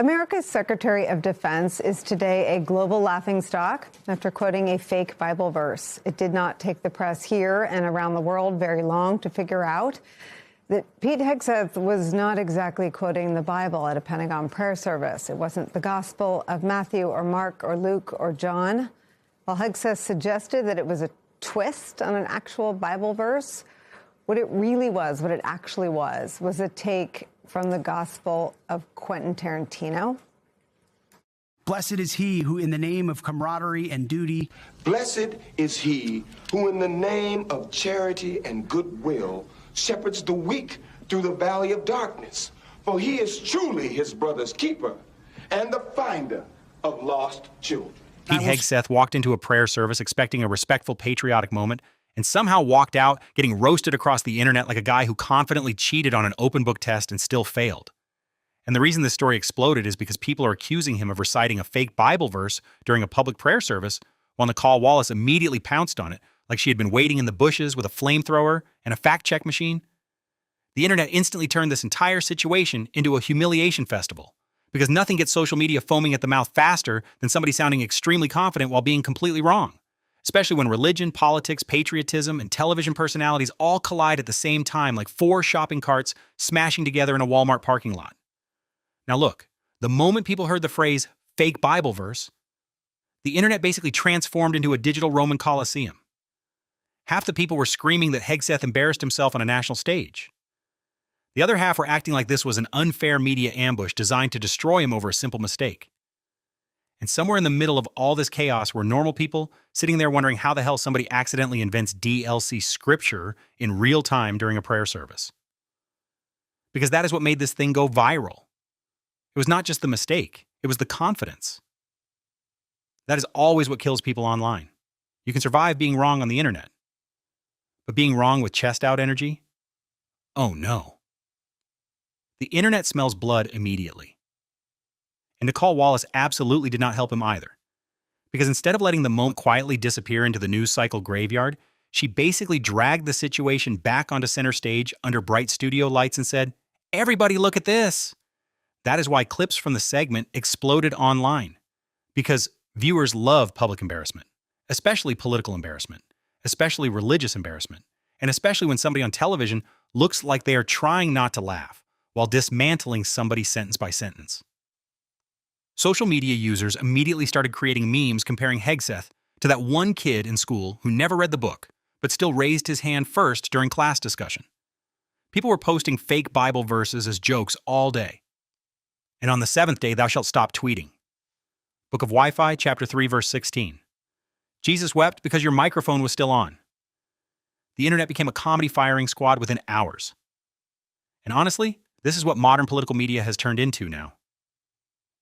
America's Secretary of Defense is today a global laughingstock after quoting a fake Bible verse. It did not take the press here and around the world very long to figure out that Pete Hegseth was not exactly quoting the Bible at a Pentagon prayer service. It wasn't the Gospel of Matthew or Mark or Luke or John. While Hegseth suggested that it was a twist on an actual Bible verse, what it really was, what it actually was a take from the Gospel of Quentin Tarantino. Blessed is he who in the name of camaraderie and duty. Blessed is he who in the name of charity and goodwill shepherds the weak through the valley of darkness. For he is truly his brother's keeper and the finder of lost children. Pete Hegseth walked into a prayer service expecting a respectful, patriotic moment and somehow walked out getting roasted across the internet like a guy who confidently cheated on an open book test and still failed. And the reason this story exploded is because people are accusing him of reciting a fake Bible verse during a public prayer service, while Nicolle Wallace immediately pounced on it like she had been waiting in the bushes with a flamethrower and a fact-check machine. The internet instantly turned this entire situation into a humiliation festival, because nothing gets social media foaming at the mouth faster than somebody sounding extremely confident while being completely wrong, especially when religion, politics, patriotism, and television personalities all collide at the same time like four shopping carts smashing together in a Walmart parking lot. Now look, the moment people heard the phrase fake Bible verse, the internet basically transformed into a digital Roman Colosseum. Half the people were screaming that Hegseth embarrassed himself on a national stage. The other half were acting like this was an unfair media ambush designed to destroy him over a simple mistake. And somewhere in the middle of all this chaos were normal people sitting there wondering how the hell somebody accidentally invents DLC scripture in real time during a prayer service. Because that is what made this thing go viral. It was not just the mistake, it was the confidence. That is always what kills people online. You can survive being wrong on the internet. But being wrong with chest out energy? Oh no. The internet smells blood immediately. And Nicolle Wallace absolutely did not help him either. Because instead of letting the moment quietly disappear into the news cycle graveyard, she basically dragged the situation back onto center stage under bright studio lights and said, "Everybody look at this." That is why clips from the segment exploded online. Because viewers love public embarrassment, especially political embarrassment, especially religious embarrassment, and especially when somebody on television looks like they are trying not to laugh while dismantling somebody sentence by sentence. Social media users immediately started creating memes comparing Hegseth to that one kid in school who never read the book, but still raised his hand first during class discussion. People were posting fake Bible verses as jokes all day. And on the seventh day, thou shalt stop tweeting. Book of Wi-Fi, chapter 3, verse 16. Jesus wept because your microphone was still on. The internet became a comedy firing squad within hours. And honestly, this is what modern political media has turned into now.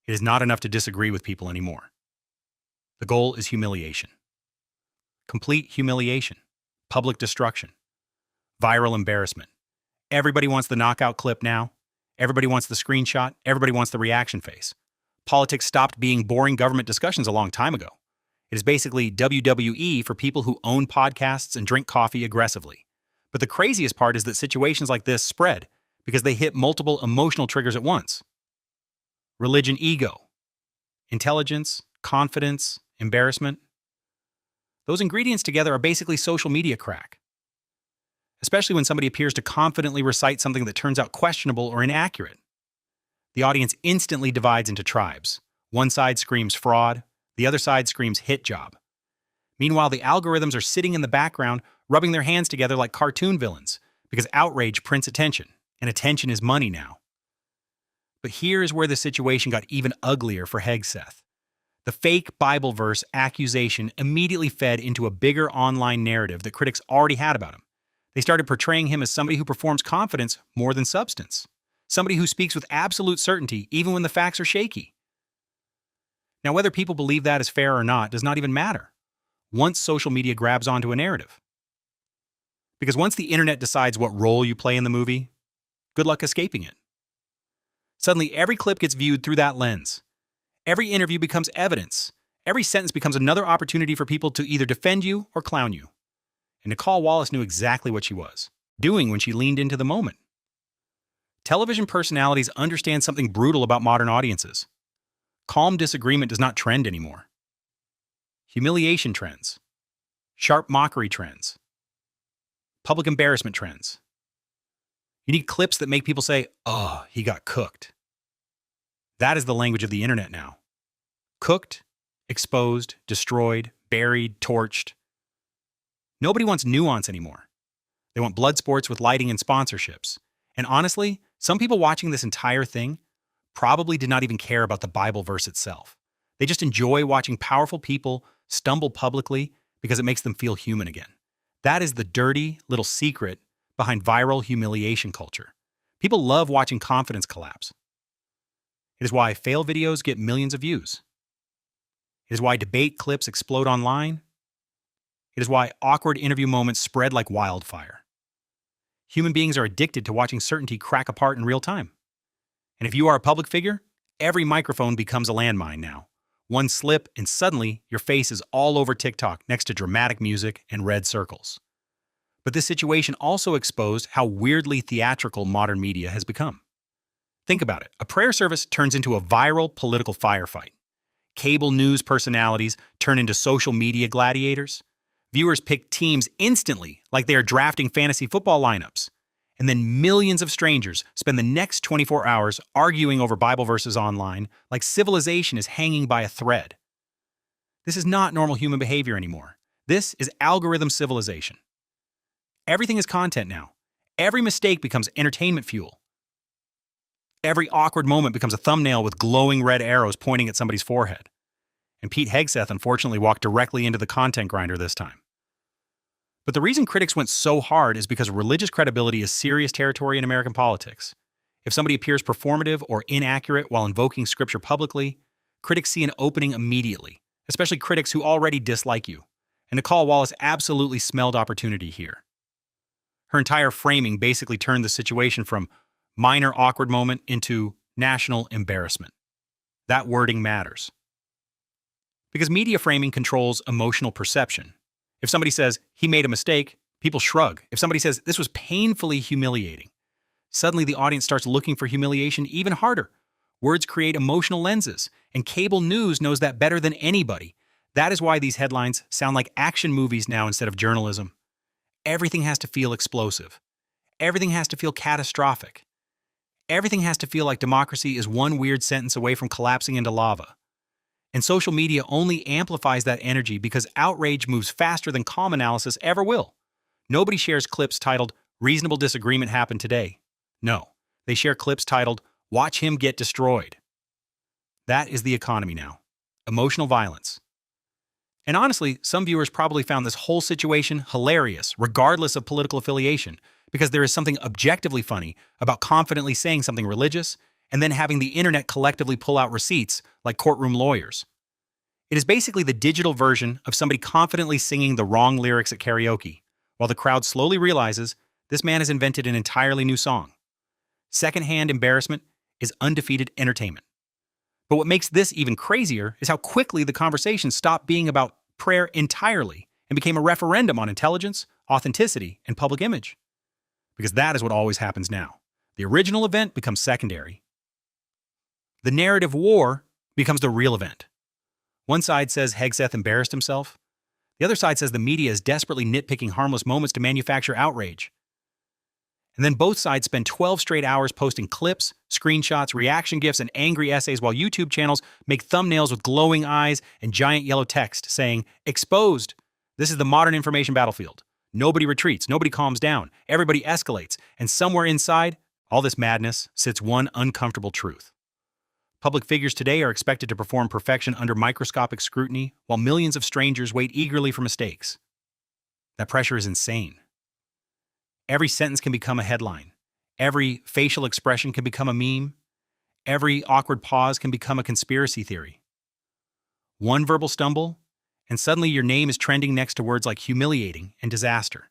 It is not enough to disagree with people anymore. The goal is humiliation. Complete humiliation. Public destruction. Viral embarrassment. Everybody wants the knockout clip now. Everybody wants the screenshot. Everybody wants the reaction face. Politics stopped being boring government discussions a long time ago. It is basically WWE for people who own podcasts and drink coffee aggressively. But the craziest part is that situations like this spread because they hit multiple emotional triggers at once. Religion ego, intelligence, confidence, embarrassment. Those ingredients together are basically social media crack. Especially when somebody appears to confidently recite something that turns out questionable or inaccurate. The audience instantly divides into tribes. One side screams fraud, the other side screams hit job. Meanwhile, the algorithms are sitting in the background, rubbing their hands together like cartoon villains, because outrage prints attention, and attention is money now. But here is where the situation got even uglier for Hegseth. The fake Bible verse accusation immediately fed into a bigger online narrative that critics already had about him. They started portraying him as somebody who performs confidence more than substance. Somebody who speaks with absolute certainty even when the facts are shaky. Now, whether people believe that is fair or not does not even matter once social media grabs onto a narrative. Because once the internet decides what role you play in the movie, good luck escaping it. Suddenly, every clip gets viewed through that lens. Every interview becomes evidence. Every sentence becomes another opportunity for people to either defend you or clown you. And Nicolle Wallace knew exactly what she was doing when she leaned into the moment. Television personalities understand something brutal about modern audiences. Calm disagreement does not trend anymore. Humiliation trends. Sharp mockery trends. Public embarrassment trends. You need clips that make people say, "Oh, he got cooked." That is the language of the internet now. Cooked, exposed, destroyed, buried, torched. Nobody wants nuance anymore. They want blood sports with lighting and sponsorships. And honestly, some people watching this entire thing probably did not even care about the Bible verse itself. They just enjoy watching powerful people stumble publicly because it makes them feel human again. That is the dirty little secret behind viral humiliation culture. People love watching confidence collapse. It is why fail videos get millions of views. It is why debate clips explode online. It is why awkward interview moments spread like wildfire. Human beings are addicted to watching certainty crack apart in real time. And if you are a public figure, every microphone becomes a landmine now. One slip and suddenly your face is all over TikTok next to dramatic music and red circles. But this situation also exposed how weirdly theatrical modern media has become. Think about it. A prayer service turns into a viral political firefight. Cable news personalities turn into social media gladiators. Viewers pick teams instantly like they are drafting fantasy football lineups. And then millions of strangers spend the next 24 hours arguing over Bible verses online like civilization is hanging by a thread. This is not normal human behavior anymore. This is algorithm civilization. Everything is content now. Every mistake becomes entertainment fuel. Every awkward moment becomes a thumbnail with glowing red arrows pointing at somebody's forehead. And Pete Hegseth unfortunately walked directly into the content grinder this time. But the reason critics went so hard is because religious credibility is serious territory in American politics. If somebody appears performative or inaccurate while invoking scripture publicly, critics see an opening immediately, especially critics who already dislike you. And Nicolle Wallace absolutely smelled opportunity here. Her entire framing basically turned the situation from minor awkward moment into national embarrassment. That wording matters. Because media framing controls emotional perception. If somebody says, he made a mistake, people shrug. If somebody says, this was painfully humiliating, suddenly the audience starts looking for humiliation even harder. Words create emotional lenses, and cable news knows that better than anybody. That is why these headlines sound like action movies now instead of journalism. Everything has to feel explosive. Everything has to feel catastrophic. Everything has to feel like democracy is one weird sentence away from collapsing into lava. And social media only amplifies that energy because outrage moves faster than calm analysis ever will. Nobody shares clips titled, "Reasonable Disagreement Happened Today." No, they share clips titled, "Watch Him Get Destroyed." That is the economy now. Emotional violence. And honestly, some viewers probably found this whole situation hilarious, regardless of political affiliation, because there is something objectively funny about confidently saying something religious and then having the internet collectively pull out receipts like courtroom lawyers. It is basically the digital version of somebody confidently singing the wrong lyrics at karaoke, while the crowd slowly realizes this man has invented an entirely new song. Secondhand embarrassment is undefeated entertainment. But what makes this even crazier is how quickly the conversation stopped being about prayer entirely and became a referendum on intelligence, authenticity, and public image. Because that is what always happens now. The original event becomes secondary. The narrative war becomes the real event. One side says Hegseth embarrassed himself. The other side says the media is desperately nitpicking harmless moments to manufacture outrage. And then both sides spend 12 straight hours posting clips, screenshots, reaction GIFs, and angry essays while YouTube channels make thumbnails with glowing eyes and giant yellow text saying, "Exposed. This is the modern information battlefield. Nobody retreats, nobody calms down, everybody escalates, and somewhere inside all this madness sits one uncomfortable truth. Public figures today are expected to perform perfection under microscopic scrutiny, while millions of strangers wait eagerly for mistakes. That pressure is insane. Every sentence can become a headline. Every facial expression can become a meme. Every awkward pause can become a conspiracy theory. One verbal stumble, and suddenly your name is trending next to words like humiliating and disaster.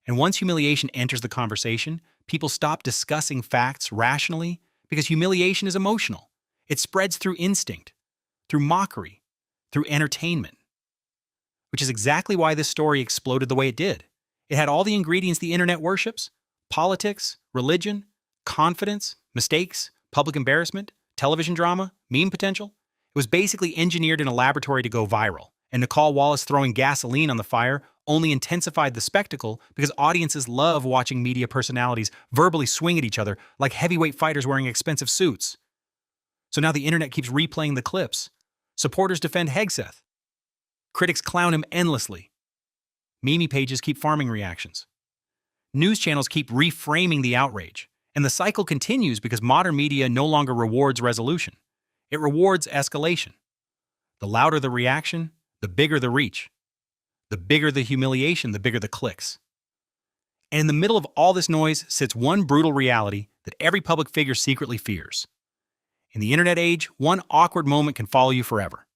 And once humiliation enters the conversation, people stop discussing facts rationally because humiliation is emotional. It spreads through instinct, through mockery, through entertainment. Which is exactly why this story exploded the way it did. It had all the ingredients the internet worships: politics, religion, confidence, mistakes, public embarrassment, television drama, meme potential. It was basically engineered in a laboratory to go viral, and Nicolle Wallace throwing gasoline on the fire only intensified the spectacle because audiences love watching media personalities verbally swing at each other like heavyweight fighters wearing expensive suits. So now the internet keeps replaying the clips. Supporters defend Hegseth. Critics clown him endlessly. Meme pages keep farming reactions. News channels keep reframing the outrage. And the cycle continues because modern media no longer rewards resolution. It rewards escalation. The louder the reaction, the bigger the reach. The bigger the humiliation, the bigger the clicks. And in the middle of all this noise sits one brutal reality that every public figure secretly fears. In the internet age, one awkward moment can follow you forever.